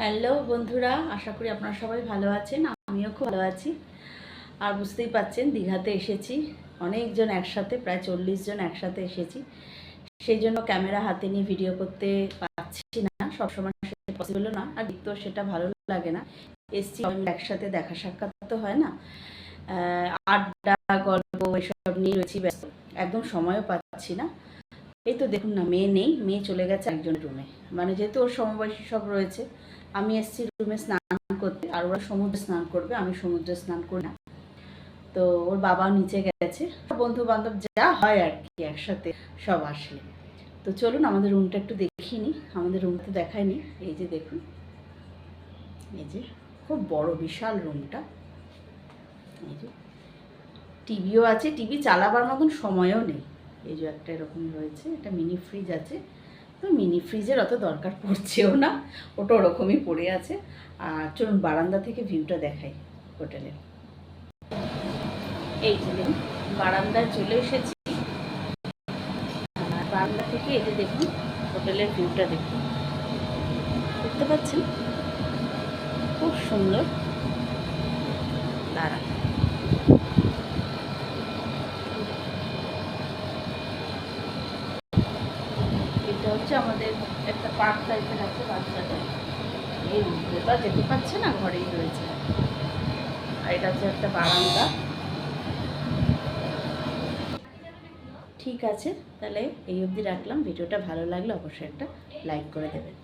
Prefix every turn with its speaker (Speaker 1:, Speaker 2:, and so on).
Speaker 1: Hello বন্ধুরা, আশা করি আপনারা সবাই ভালো আছেন। আমিও খুব ভালো আছি। আর বুঝতেই পাচ্ছেন, দীঘাতে এসেছি অনেকজন একসাথে, প্রায় 40 জন একসাথে এসেছি। সেই জন্য ক্যামেরা হাতে নিয়ে ভিডিও করতে পারছি না, সবসময় সেটা পসিবলও না, আর দেখতেও সেটা ভালো লাগে না। এসছি একসাথে, দেখা সাক্ষাৎ তো হয় না, আড্ডা গল্প এসব নিয়ে রয়েছি ব্যস্ত, একদম সময়ও পাচ্ছি না। এই তো দেখুন না, মেয়ে নেই, মেয়ে চলে গেছে একজন রুমে, মানে যেহেতু ওর সমবয়সী সব রয়েছে। আমি এসেছি রুমে স্নান করতে, আর ওরা সমুদ্রে স্নান করবে, আমি সমুদ্রে স্নান করি না। তো ওর বাবা নিচে গেছে, বন্ধু বান্ধব যা হয় আর কি একসাথে সব আসলে। তো চলুন আমাদের রুমটা একটু দেখিয়ে নিই, আমাদের রুমটা দেখায়নি। এই যে দেখুন, এই যে খুব বড় বিশাল রুমটা। এই যে টিভিও আছে, টিভি চালাবার মতন সময়ও নেই। এই যে একটা এরকম রয়েছে, একটা মিনি ফ্রিজ আছে। তো মিনি ফ্রিজের অত দরকার পড়ছেও না, ওটা ওরকমই পড়ে আছে। আর চলুন বারান্দা থেকে ভিউটা দেখাই হোটেলের। এই যে দেখুন, বারান্দায় চলে এসেছি। আর বারান্দা থেকে এই যে দেখুন হোটেলের ভিউটা দেখুন, দেখতে পাচ্ছেন খুব সুন্দর। দাঁড়া, এটা হচ্ছে আমাদের একটা পার্ক টাইপের আছে বাচ্চাদের, এই রুমটা যেতে পারছে না, ঘরেই রয়েছে। আর এটা হচ্ছে একটা বারান্দা। ঠিক আছে, তাহলে এই অবধি রাখলাম। ভিডিওটা ভালো লাগলে অবশ্যই একটা লাইক করে দেবেন।